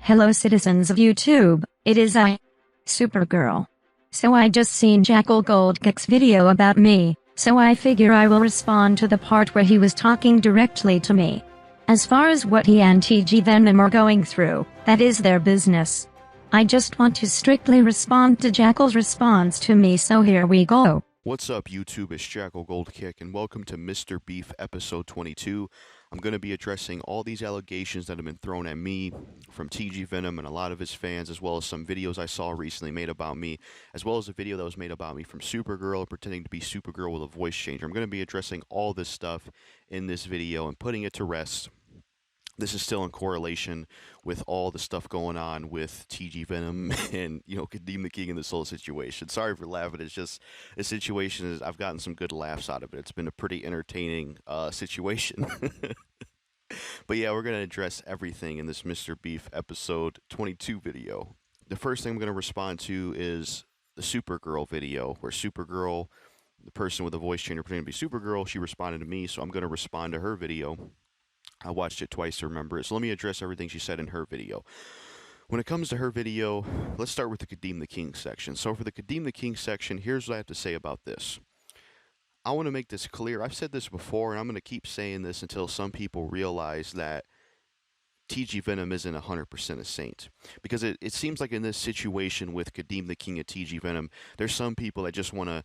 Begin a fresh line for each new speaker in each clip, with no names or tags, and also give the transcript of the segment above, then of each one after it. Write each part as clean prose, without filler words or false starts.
Hello citizens of YouTube, it is I, Supergirl. So I just seen Jackal Goldkick's video about me, so I figure I will respond to the part where he was talking directly to me. As far as what he and TG Venom are going through, that is their business. I just want to strictly respond to Jackal's response to me, so here we go.
What's up YouTube, it's Jackal Goldkick and welcome to Mr. Beef episode 22. I'm going to be addressing all these allegations that have been thrown at me from TG Venom and a lot of his fans, as well as some videos I saw recently made about me, as well as a video that was made about me from Supergirl pretending to be Supergirl with a voice changer. I'm going to be addressing all this stuff in this video and putting it to rest. This is still in correlation with all the stuff going on with TG Venom and, Kadeem the King in this whole situation. Sorry for laughing. It's just, this situation is, I've gotten some good laughs out of it. It's been a pretty entertaining situation. But yeah, we're going to address everything in this Mr. Beef episode 22 video. The first thing I'm going to respond to is the Supergirl video, where Supergirl, the person with the voice changer pretending to be Supergirl, she responded to me, so I'm going to respond to her video. I watched it twice to remember it, so let me address everything she said in her video. When it comes to her video, let's start with the Kadeem the King section. So for the Kadeem the King section, here's what I have to say about this. I want to make this clear. I've said this before, and I'm going to keep saying this until some people realize that TG Venom isn't 100% a saint. Because it seems like in this situation with Kadeem the King and TG Venom, there's some people that just want to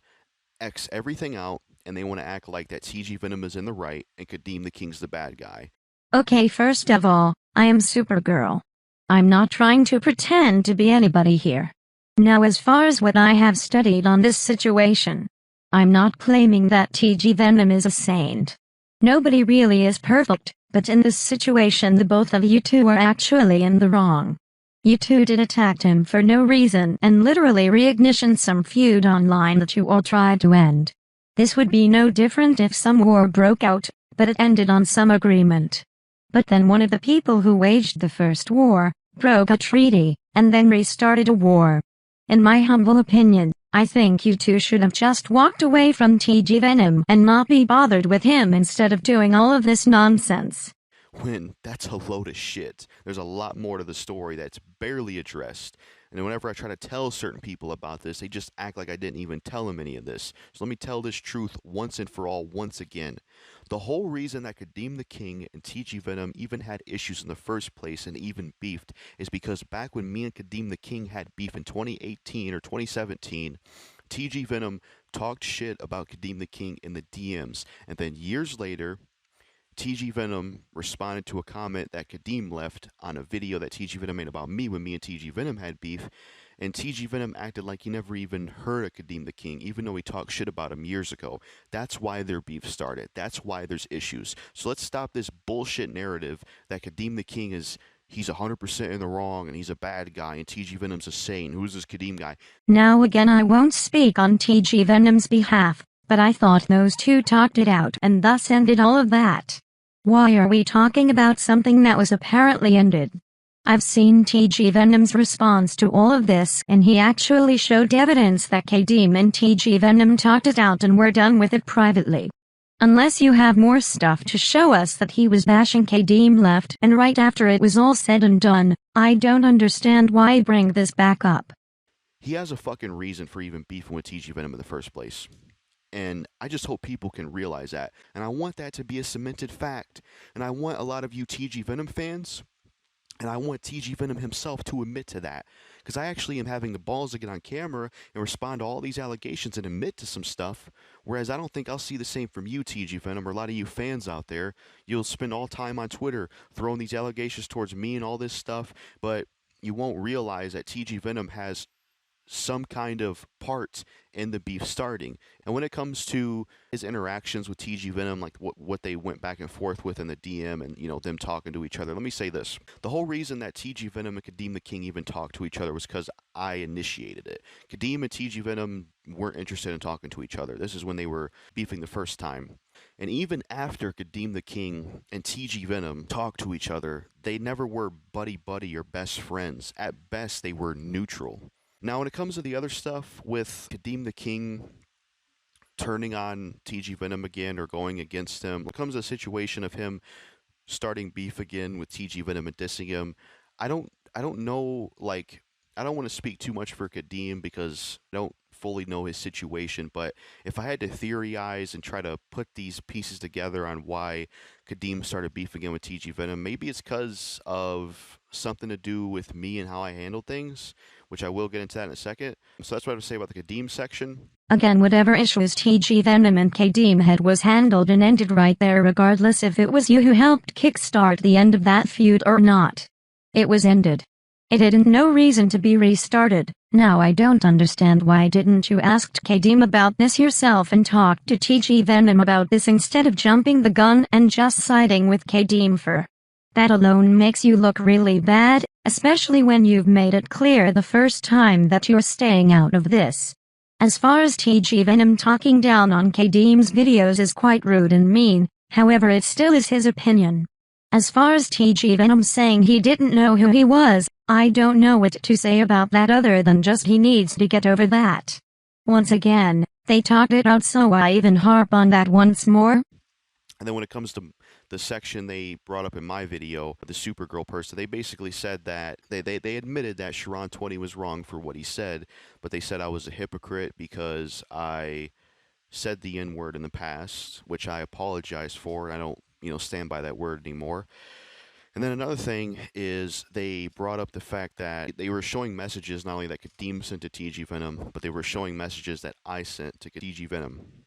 X everything out, and they want to act like that TG Venom is in the right and Kadeem the King's the bad guy.
Okay, first of all, I am Supergirl. I'm not trying to pretend to be anybody here. Now, as far as what I have studied on this situation, I'm not claiming that TG Venom is a saint. Nobody really is perfect, but in this situation the both of you two are actually in the wrong. You two did attack him for no reason and literally reignitioned some feud online that you all tried to end. This would be no different if some war broke out, but it ended on some agreement. But then one of the people who waged the first war broke a treaty, and then restarted a war. In my humble opinion, I think you two should have just walked away from TG Venom and not be bothered with him instead of doing all of this nonsense.
When that's a load of shit. There's a lot more to the story that's barely addressed. And whenever I try to tell certain people about this, they just act like I didn't even tell them any of this. So let me tell this truth once and for all, once again. The whole reason that Kadeem the King and TG Venom even had issues in the first place and even beefed is because back when me and Kadeem the King had beef in 2018 or 2017, TG Venom talked shit about Kadeem the King in the DMs. And then years later, TG Venom responded to a comment that Kadeem left on a video that TG Venom made about me when me and TG Venom had beef, and TG Venom acted like he never even heard of Kadeem the King, even though he talked shit about him years ago. That's why their beef started. That's why there's issues. So let's stop this bullshit narrative that Kadeem the King he's 100% in the wrong and he's a bad guy and TG Venom's a saint. Who's this Kadeem guy?
Now again, I won't speak on TG Venom's behalf, but I thought those two talked it out and thus ended all of that. Why are we talking about something that was apparently ended? I've seen TG Venom's response to all of this, and he actually showed evidence that Kadeem and TG Venom talked it out and were done with it privately. Unless you have more stuff to show us that he was bashing Kadeem left and right after it was all said and done, I don't understand why bring this back up.
He has a fucking reason for even beefing with TG Venom in the first place. And I just hope people can realize that. And I want that to be a cemented fact. And I want a lot of you TG Venom fans, and I want TG Venom himself to admit to that. Because I actually am having the balls to get on camera and respond to all these allegations and admit to some stuff. Whereas I don't think I'll see the same from you, TG Venom, or a lot of you fans out there. You'll spend all time on Twitter throwing these allegations towards me and all this stuff. But you won't realize that TG Venom has some kind of part in the beef starting. And when it comes to his interactions with TG Venom, like what they went back and forth with in the DM and, them talking to each other, let me say this. The whole reason that TG Venom and Kadeem the King even talked to each other was because I initiated it. Kadeem and TG Venom weren't interested in talking to each other. This is when they were beefing the first time. And even after Kadeem the King and TG Venom talked to each other, they never were buddy-buddy or best friends. At best, they were neutral. Now, when it comes to the other stuff with Kadeem the King turning on TG Venom again or going against him, when it comes to a situation of him starting beef again with TG Venom and dissing him, I I don't know, like, I don't want to speak too much for Kadeem because I don't fully know his situation, but if I had to theorize and try to put these pieces together on why Kadeem started beef again with TG Venom, maybe it's because of something to do with me and how I handle things, which I will get into that in a second. So that's what I have to say about the Kadeem section.
Again, whatever issues TG Venom and Kadeem had was handled and ended right there, regardless if it was you who helped kickstart the end of that feud or not. It was ended. It had no reason to be restarted. Now I don't understand why didn't you ask Kadeem about this yourself and talk to TG Venom about this instead of jumping the gun and just siding with Kadeem for. That alone makes you look really bad, especially when you've made it clear the first time that you're staying out of this. As far as TG Venom talking down on Kadeem's videos is quite rude and mean, however it still is his opinion. As far as TG Venom saying he didn't know who he was, I don't know what to say about that other than just he needs to get over that. Once again, they talked it out, so I even harp on that once more.
And then when it comes to the section they brought up in my video, the Supergirl person, they basically said that they admitted that Sharon 20 was wrong for what he said, but they said I was a hypocrite because I said the N-word in the past, which I apologize for, and I don't, stand by that word anymore. And then another thing is they brought up the fact that they were showing messages not only that Kadeem sent to TG Venom, but they were showing messages that I sent to TG Venom,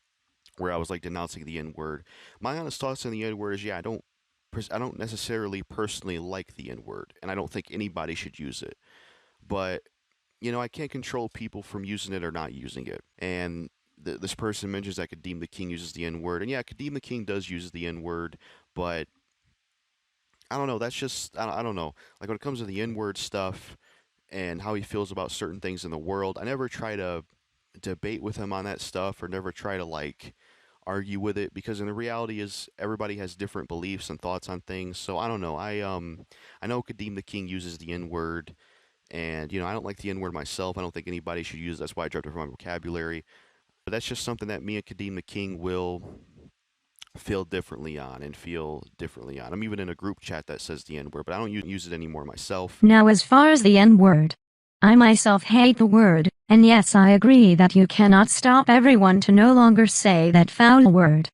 where I was like denouncing the N-word. My honest thoughts on the N-word is, I don't necessarily personally like the N-word, and I don't think anybody should use it. But I can't control people from using it or not using it. And this person mentions that Kadeem the King uses the N-word, and yeah, Kadeem the King does use the N-word, but I don't know. That's just I don't know. Like when it comes to the N-word stuff and how he feels about certain things in the world, I never try to debate with him on that stuff or never try to like argue with it because in the reality is everybody has different beliefs and thoughts on things. So I don't know. I know Kadeem the King uses the N-word, and I don't like the N-word myself. I don't think anybody should use it. That's why I dropped it from my vocabulary. But that's just something that me and Kadeem the King will feel differently on. I'm even in a group chat that says the N-word, but I don't use it anymore myself.
Now as far as the N-word, I myself hate the word, and yes, I agree that you cannot stop everyone to no longer say that foul word.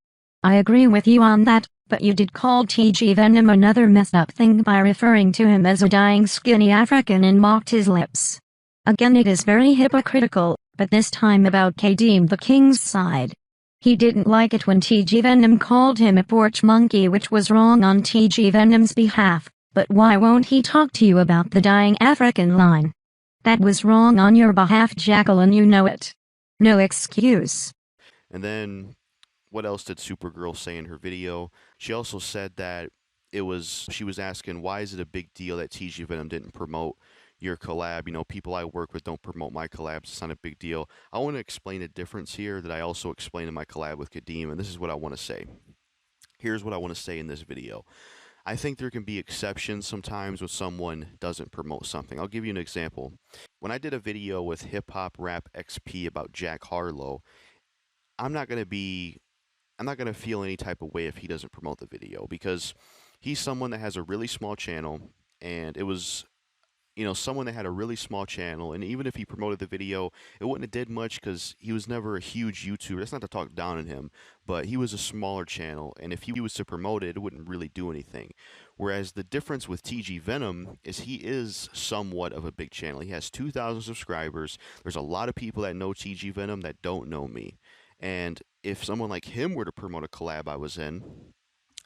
I agree with you on that, but you did call TG Venom another messed up thing by referring to him as a dying skinny African and mocked his lips. Again, it is very hypocritical, but this time about Kadeem the King's side. He didn't like it when TG Venom called him a porch monkey, which was wrong on TG Venom's behalf, but why won't he talk to you about the dying African line? That was wrong on your behalf, Jackal, and you know it. No excuse.
And then, what else did Supergirl say in her video? She also said that she was asking, why is it a big deal that TG Venom didn't promote your collab? People I work with don't promote my collabs. It's not a big deal. I want to explain a difference here that I also explained in my collab with Kadeem, and this is what I want to say. Here's what I want to say in this video. I think there can be exceptions sometimes when someone doesn't promote something. I'll give you an example. When I did a video with Hip Hop Rap XP about Jack Harlow, I'm not going to feel any type of way if he doesn't promote the video because he's someone that has a really small channel, and it was someone that had a really small channel, and even if he promoted the video, it wouldn't have did much because he was never a huge YouTuber. That's not to talk down on him, but he was a smaller channel, and if he was to promote it, it wouldn't really do anything. Whereas the difference with TG Venom is he is somewhat of a big channel. He has 2,000 subscribers. There's a lot of people that know TG Venom that don't know me. And if someone like him were to promote a collab I was in,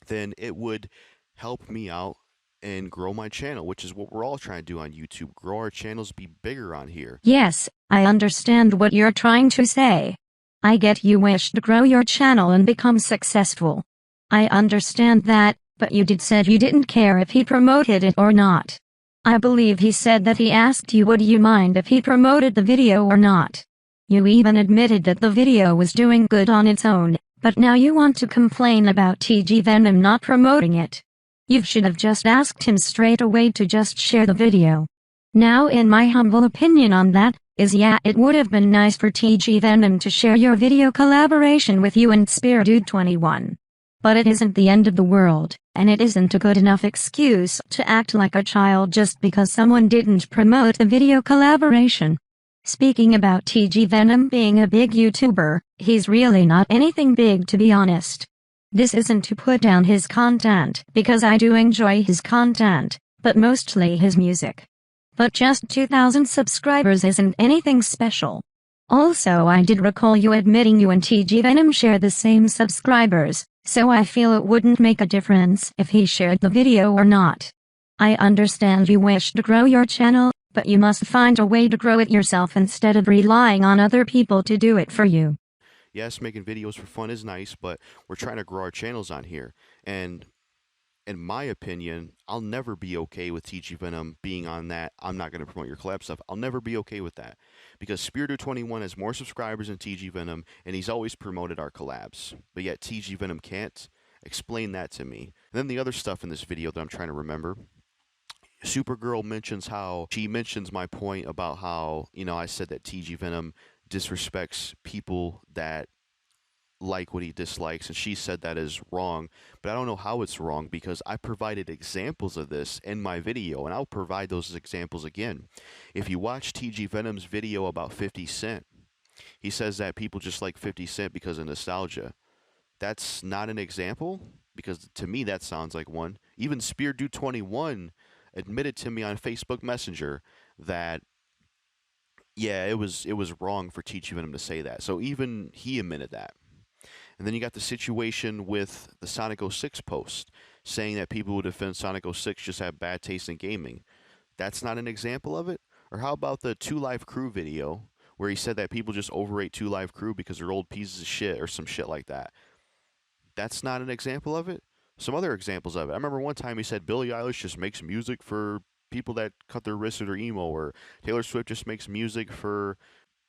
then it would help me out and grow my channel, which is what we're all trying to do on YouTube. Grow our channels, be bigger on here.
Yes, I understand what you're trying to say. I get you wish to grow your channel and become successful. I understand that, but you said you didn't care if he promoted it or not. I believe he said that he asked you would you mind if he promoted the video or not. You even admitted that the video was doing good on its own, but now you want to complain about TG Venom not promoting it. You should have just asked him straight away to just share the video. Now, in my humble opinion on that, is it would have been nice for TG Venom to share your video collaboration with you and Spear Dude 21. But it isn't the end of the world, and it isn't a good enough excuse to act like a child just because someone didn't promote the video collaboration. Speaking about TG Venom being a big YouTuber, he's really not anything big, to be honest. This isn't to put down his content, because I do enjoy his content, but mostly his music. But just 2,000 subscribers isn't anything special. Also, I did recall you admitting you and TG Venom share the same subscribers, so I feel it wouldn't make a difference if he shared the video or not. I understand you wish to grow your channel, but you must find a way to grow it yourself instead of relying on other people to do it for you.
Yes, making videos for fun is nice, but we're trying to grow our channels on here. And in my opinion, I'll never be okay with TG Venom being on that. I'm not going to promote your collab stuff. I'll never be okay with that. Because Spiritu21 has more subscribers than TG Venom, and he's always promoted our collabs. But yet TG Venom can't. Explain that to me. And then the other stuff in this video that I'm trying to remember. Supergirl mentions my point about how, I said that TG Venom disrespects people that like what he dislikes, and she said that is wrong, but I don't know how it's wrong because I provided examples of this in my video, and I'll provide those examples again. If you watch TG Venom's video about 50 Cent, he says that people just like 50 Cent because of nostalgia. That's not an example, because to me that sounds like one. Even SpearDude21 admitted to me on Facebook Messenger that yeah, it was wrong for TG Venom to say that. So even he admitted that. And then you got the situation with the Sonic 06 post, saying that people who defend Sonic 06 just have bad taste in gaming. That's not an example of it? Or how about the 2 Live Crew video, where he said that people just overrate 2 Live Crew because they're old pieces of shit or some shit like that? That's not an example of it? Some other examples of it. I remember one time he said Billie Eilish just makes music for people that cut their wrists or their emo, or Taylor Swift just makes music for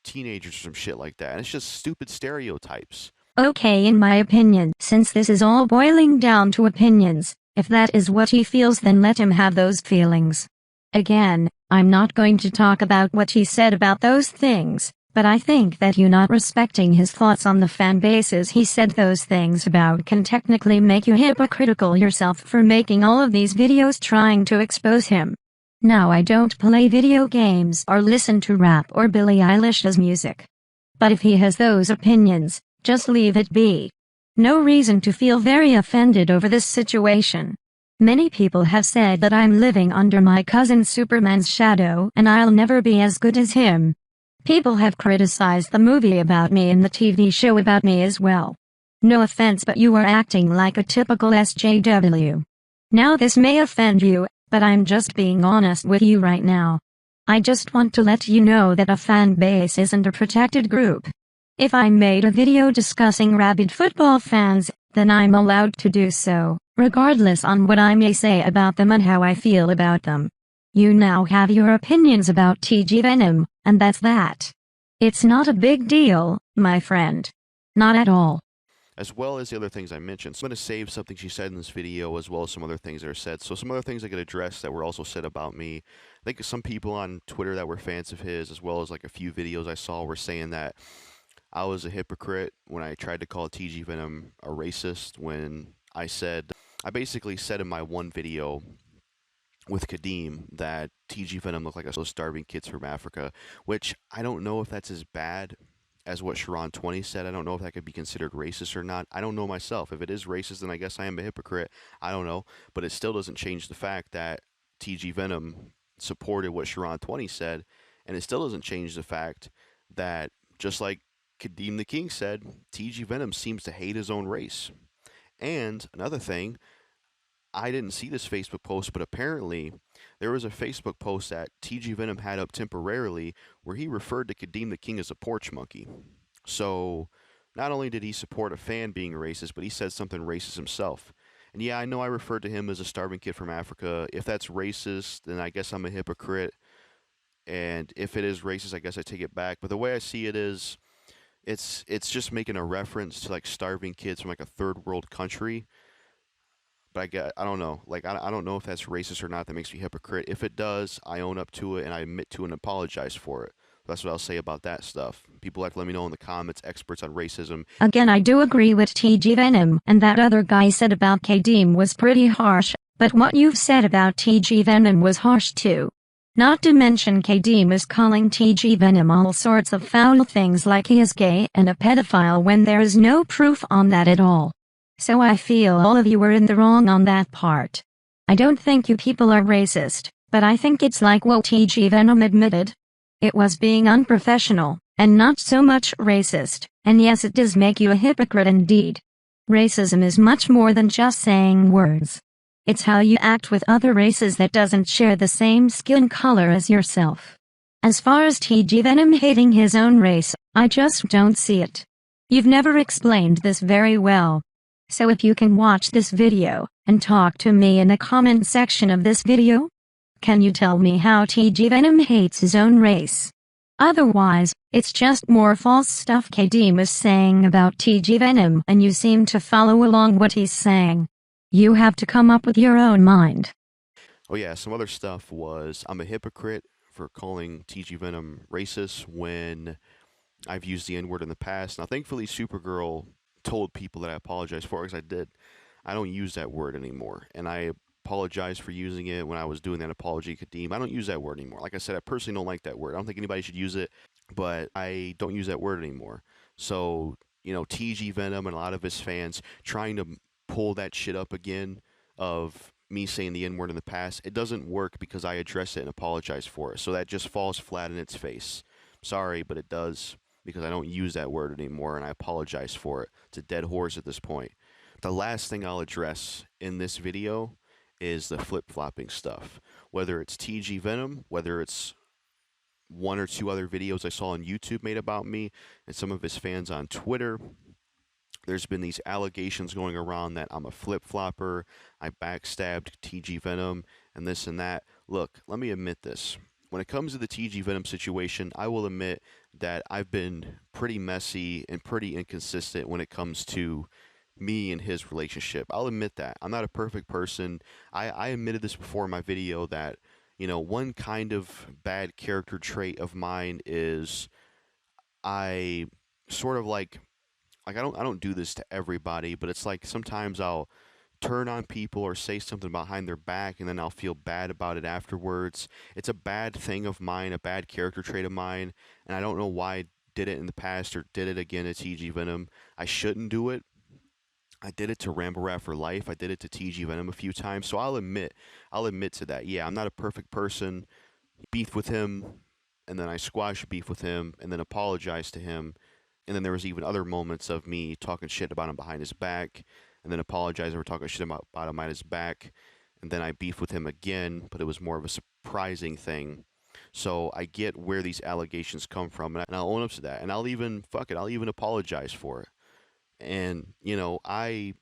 teenagers or some shit like that. And it's just stupid stereotypes.
Okay, in my opinion, since this is all boiling down to opinions, if that is what he feels, then let him have those feelings. Again, I'm not going to talk about what he said about those things, but I think that you not respecting his thoughts on the fan bases he said those things about can technically make you hypocritical yourself for making all of these videos trying to expose him. Now, I don't play video games or listen to rap or Billie Eilish's music. But if he has those opinions, just leave it be. No reason to feel very offended over this situation. Many people have said that I'm living under my cousin Superman's shadow and I'll never be as good as him. People have criticized the movie about me and the TV show about me as well. No offense, but you are acting like a typical SJW. Now this may offend you, but I'm just being honest with you right now. I just want to let you know that a fan base isn't a protected group. If I made a video discussing rabid football fans, then I'm allowed to do so, regardless on what I may say about them and how I feel about them. You now have your opinions about TG Venom, and that's that. It's not a big deal, my friend. Not at all.
As well as the other things I mentioned. So I'm going to save something she said in this video, as well as some other things that are said. So some other things I could address that were also said about me. I think some people on Twitter that were fans of his, as well as like a few videos I saw, were saying that I was a hypocrite when I tried to call TG Venom a racist, when I basically said in my one video with Kadeem that TG Venom looked like those starving kids from Africa, which I don't know if that's as bad as what Sharon20 said. I don't know if that could be considered racist or not. I don't know myself. If it is racist, then I guess I am a hypocrite. I don't know. But it still doesn't change the fact that TG Venom supported what Sharon20 said, and it still doesn't change the fact that, just like Kadeem the King said, TG Venom seems to hate his own race. And another thing, I didn't see this Facebook post, but apparently there was a Facebook post that TG Venom had up temporarily where he referred to Kadeem the King as a porch monkey. So not only did he support a fan being racist, but he said something racist himself. And yeah, I know I referred to him as a starving kid from Africa. If that's racist, then I guess I'm a hypocrite. And if it is racist, I guess I take it back. But the way I see it is, it's just making a reference to like starving kids from like a third world country. But I don't know. Like, I don't know if that's racist or not. That makes me hypocrite. If it does, I own up to it and I admit to it and apologize for it. That's what I'll say about that stuff. People have to let me know in the comments, experts on racism.
Again, I do agree with TG Venom, and that other guy said about Kadeem was pretty harsh, but what you've said about TG Venom was harsh too. Not to mention Kadeem is calling TG Venom all sorts of foul things like he is gay and a pedophile when there is no proof on that at all. So I feel all of you were in the wrong on that part. I don't think you people are racist, but I think it's like what TG Venom admitted. It was being unprofessional, and not so much racist, and yes, it does make you a hypocrite indeed. Racism is much more than just saying words. It's how you act with other races that doesn't share the same skin color as yourself. As far as TG Venom hating his own race, I just don't see it. You've never explained this very well. So if you can watch this video, and talk to me in the comment section of this video, can you tell me how TG Venom hates his own race? Otherwise, it's just more false stuff Kadeem is saying about TG Venom and you seem to follow along what he's saying. You have to come up with your own mind.
Oh yeah, some other stuff was I'm a hypocrite for calling TG Venom racist when I've used the N-word in the past. Now thankfully Supergirl told people that I apologize for, because I did. I don't use that word anymore, and I apologize for using it when I was doing that apology, Kadeem. I don't use that word anymore. Like I said, I personally don't like that word. I don't think anybody should use it, but I don't use that word anymore. So, TG Venom and a lot of his fans trying to pull that shit up again of me saying the N-word in the past, it doesn't work because I address it and apologize for it. So that just falls flat in its face. Sorry, but it does, because I don't use that word anymore and I apologize for it. It's a dead horse at this point. The last thing I'll address in this video is the flip-flopping stuff. Whether it's TG Venom, whether it's one or two other videos I saw on YouTube made about me, and some of his fans on Twitter, there's been these allegations going around that I'm a flip-flopper, I backstabbed TG Venom, and this and that. Look, let me admit this. When it comes to the TG Venom situation, I will admit that I've been pretty messy and pretty inconsistent when it comes to me and his relationship. I'll admit that. I'm not a perfect person. I admitted this before in my video that, one kind of bad character trait of mine is I sort of like I don't do this to everybody, but it's like sometimes I'll turn on people or say something behind their back and then I'll feel bad about it afterwards. It's a bad thing of mine, a bad character trait of mine, and I don't know why I did it in the past or did it again at TG Venom. I shouldn't do it. I did it to Ramble Rat for Life. I did it to TG Venom a few times, so I'll admit to that. Yeah, I'm not a perfect person. Beef with him, and then I squash beef with him, and then apologize to him. And then there was even other moments of me talking shit about him behind his back, and then apologizing for talking shit about him behind his back, and then I beef with him again, but it was more of a surprising thing. So I get where these allegations come from, and I'll own up to that, and I'll even apologize for it. And I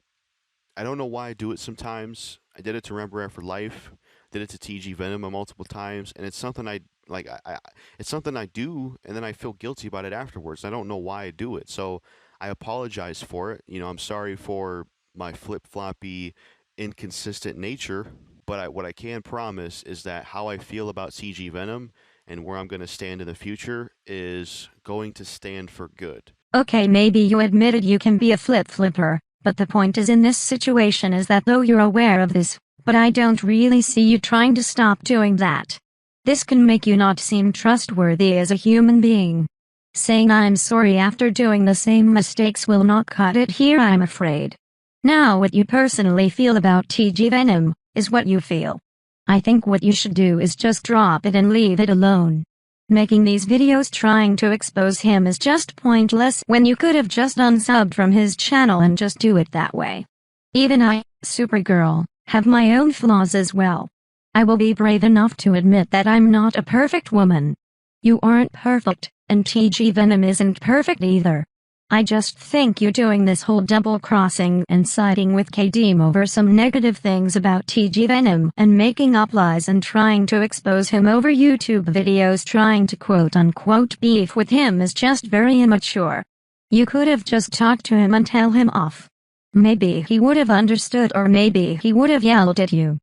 don't know why I do it sometimes. I did it to Ramble Rat for Life, did it to TG Venom multiple times, and it's something it's something I do, and then I feel guilty about it afterwards. I don't know why I do it, so I apologize for it. I'm sorry for my flip-floppy, inconsistent nature, but what I can promise is that how I feel about TG Venom and where I'm going to stand in the future is going to stand for good.
Okay, maybe you admitted you can be a flip-flipper, but the point is in this situation is that though you're aware of this, but I don't really see you trying to stop doing that. This can make you not seem trustworthy as a human being. Saying I'm sorry after doing the same mistakes will not cut it here, I'm afraid. Now what you personally feel about TG Venom is what you feel. I think what you should do is just drop it and leave it alone. Making these videos trying to expose him is just pointless when you could have just unsubbed from his channel and just do it that way. Even I, Supergirl, have my own flaws as well. I will be brave enough to admit that I'm not a perfect woman. You aren't perfect, and TG Venom isn't perfect either. I just think you're doing this whole double-crossing and siding with Kadeem over some negative things about TG Venom and making up lies and trying to expose him over YouTube videos trying to quote-unquote beef with him is just very immature. You could have just talked to him and tell him off. Maybe he would have understood, or maybe he would have yelled at you.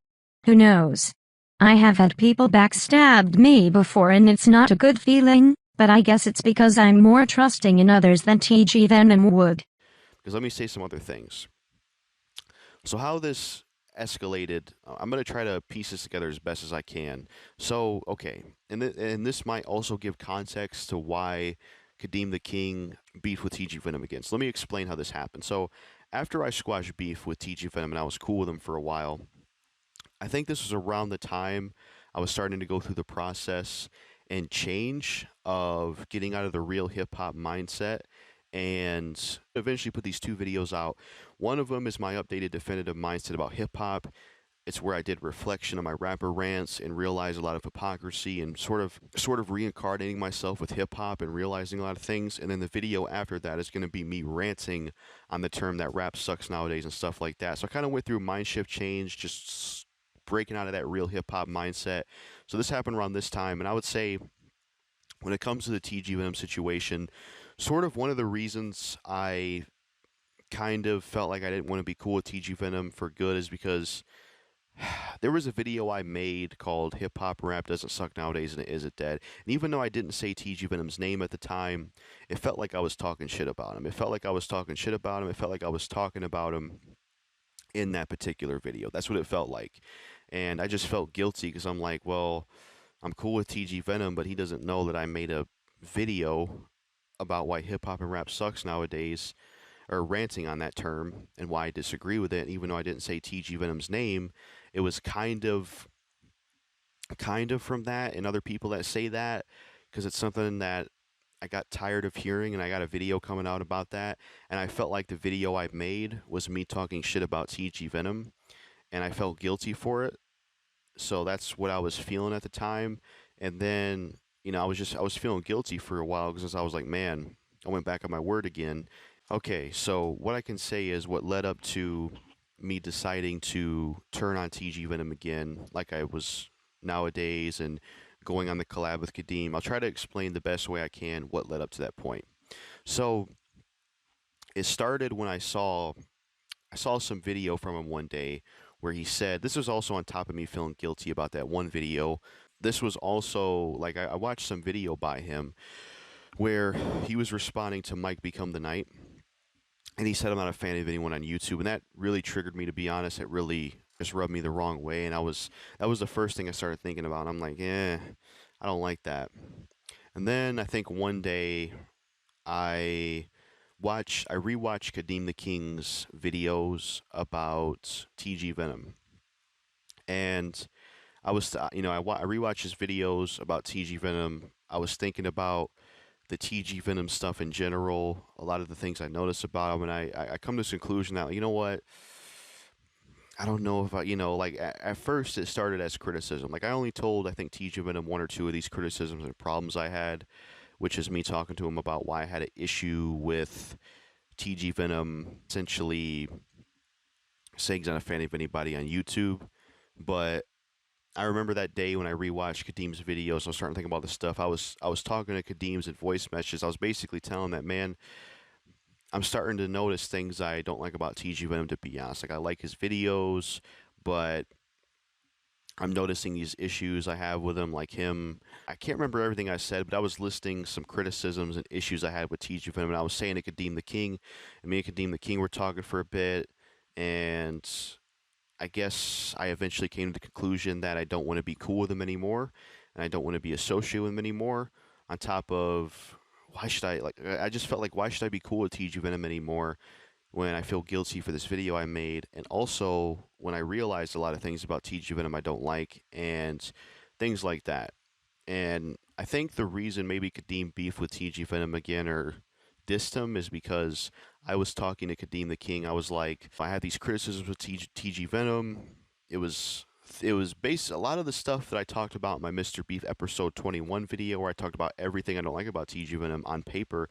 Who knows? I have had people backstabbed me before and it's not a good feeling, But I guess it's because I'm more trusting in others than TG Venom would.
Because let me say some other things. So how this escalated, I'm going to try to piece this together as best as I can. So, okay, and this might also give context to why Kadeem the King beefed with TG Venom again. So let me explain how this happened. So after I squashed beef with TG Venom and I was cool with him for a while, I think this was around the time I was starting to go through the process and change of getting out of the real hip hop mindset and eventually put these two videos out. One of them is my updated definitive mindset about hip hop. It's where I did reflection on my rapper rants and realized a lot of hypocrisy and sort of reincarnating myself with hip hop and realizing a lot of things. And then the video after that is going to be me ranting on the term that rap sucks nowadays and stuff like that. So I kind of went through mind shift change, just breaking out of that real hip hop mindset. So this happened around this time, and I would say when it comes to the TG Venom situation, sort of one of the reasons I kind of felt like I didn't want to be cool with TG Venom for good is because there was a video I made called Hip Hop Rap Doesn't Suck Nowadays and Is It Dead? And even though I didn't say TG Venom's name at the time, it felt like I was talking shit about him. It felt like I was talking shit about him. It felt like I was talking about him in that particular video. That's what it felt like. And I just felt guilty because I'm like, well, I'm cool with TG Venom, but he doesn't know that I made a video about why hip hop and rap sucks nowadays, or ranting on that term and why I disagree with it. Even though I didn't say TG Venom's name, it was kind of from that and other people that say that, because it's something that I got tired of hearing, and I got a video coming out about that, and I felt like the video I made was me talking shit about TG Venom, and I felt guilty for it. So that's what I was feeling at the time. And then, I was feeling guilty for a while because I was like, man, I went back on my word again. Okay, so what I can say is what led up to me deciding to turn on TG Venom again, like I was nowadays, and going on the collab with Kadeem. I'll try to explain the best way I can what led up to that point. So it started when I saw some video from him one day where he said, this was also on top of me feeling guilty about that one video. This was also like I watched some video by him where he was responding to Mike Become the Night, and he said I'm not a fan of anyone on YouTube, and that really triggered me, to be honest. It really just rubbed me the wrong way, and that was the first thing I started thinking about. I'm like, I don't like that. And then I think one day I I rewatched Kadeem the King's videos about TG Venom, and I rewatched his videos about TG Venom. I was thinking about the TG Venom stuff in general, a lot of the things I noticed about him, and I come to this conclusion that, you know what, I don't know if like at first it started as criticism. Like I only told, I think, TG Venom one or two of these criticisms and problems I had, which is me talking to him about why I had an issue with TG Venom essentially saying he's not a fan of anybody on YouTube. But I remember that day when I rewatched Kadeem's videos, I was starting to think about this stuff. I was talking to Kadeem's in voice messages. I was basically telling that, man, I'm starting to notice things I don't like about TG Venom, to be honest. Like I like his videos, but I'm noticing these issues I have with him, like him. I can't remember everything I said, but I was listing some criticisms and issues I had with TG Venom, and I was saying to Kadeem the King, and me and Kadeem the King were talking for a bit, and I guess I eventually came to the conclusion that I don't want to be cool with him anymore, and I don't want to be associated with him anymore. On top of, why should I just felt like, why should I be cool with TG Venom anymore when I feel guilty for this video I made, and also when I realized a lot of things about TG Venom I don't like, and things like that. And I think the reason maybe Kadeem beef with TG Venom again, or dissed him, is because I was talking to Kadeem the King. I was like, if I had these criticisms with TG Venom, it was based a lot of the stuff that I talked about in my Mr. Beef episode 21 video, where I talked about everything I don't like about TG Venom on paper.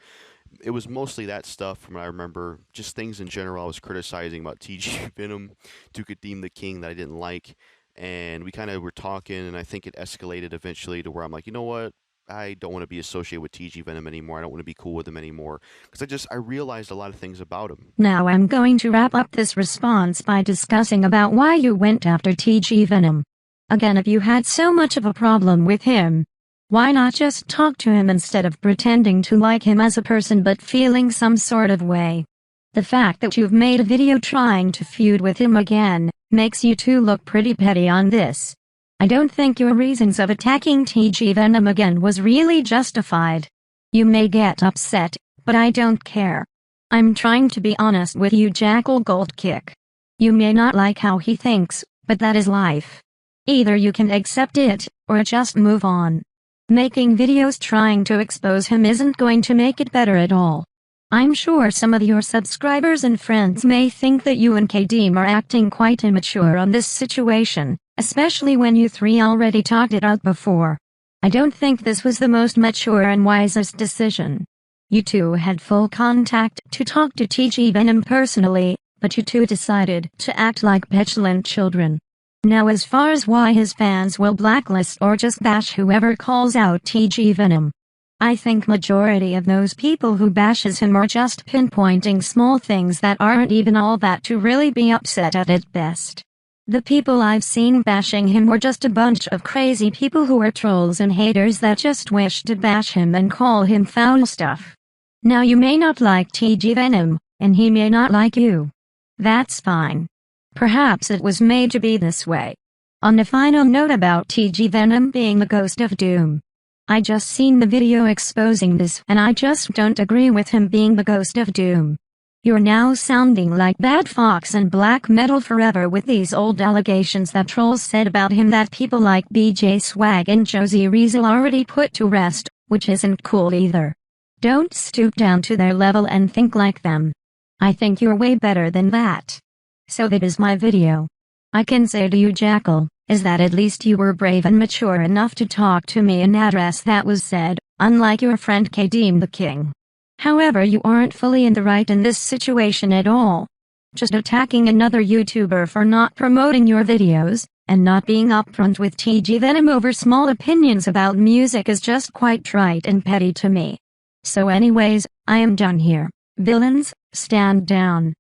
It was mostly that stuff from what I remember, just things in general I was criticizing about TG Venom to Kadeem the King that I didn't like. And we kind of were talking, and I think it escalated eventually to where I'm like, you know what? I don't want to be associated with TG Venom anymore. I don't want to be cool with him anymore. Because I realized a lot of things about him.
Now I'm going to wrap up this response by discussing about why you went after TG Venom. Again, if you had so much of a problem with him, Why not just talk to him instead of pretending to like him as a person but feeling some sort of way? The fact that you've made a video trying to feud with him again makes you two look pretty petty on this. I don't think your reasons of attacking TG Venom again was really justified. You may get upset, but I don't care. I'm trying to be honest with you, Jackal Gold Kick. You may not like how he thinks, but that is life. Either you can accept it, or just move on. Making videos trying to expose him isn't going to make it better at all. I'm sure some of your subscribers and friends may think that you and Kadeem are acting quite immature on this situation, especially when you three already talked it out before. I don't think this was the most mature and wisest decision. You two had full contact to talk to TG Venom personally, but you two decided to act like petulant children. Now as far as why his fans will blacklist or just bash whoever calls out TG Venom, I think majority of those people who bashes him are just pinpointing small things that aren't even all that to really be upset at best. The people I've seen bashing him were just a bunch of crazy people who are trolls and haters that just wish to bash him and call him foul stuff. Now you may not like TG Venom, and he may not like you. That's fine. Perhaps it was made to be this way. On a final note about TG Venom being the ghost of doom. I just seen the video exposing this and I just don't agree with him being the ghost of doom. You're now sounding like Bad Fox and Black Metal Forever with these old allegations that trolls said about him that people like BJ Swag and Josie Riesel already put to rest, which isn't cool either. Don't stoop down to their level and think like them. I think you're way better than that. So that is my video. I can say to you, Jackal, is that at least you were brave and mature enough to talk to me and address that was said, unlike your friend Kadeem the King. However, you aren't fully in the right in this situation at all. Just attacking another YouTuber for not promoting your videos, and not being upfront with TG Venom over small opinions about music is just quite trite and petty to me. So anyways, I am done here. Villains, stand down.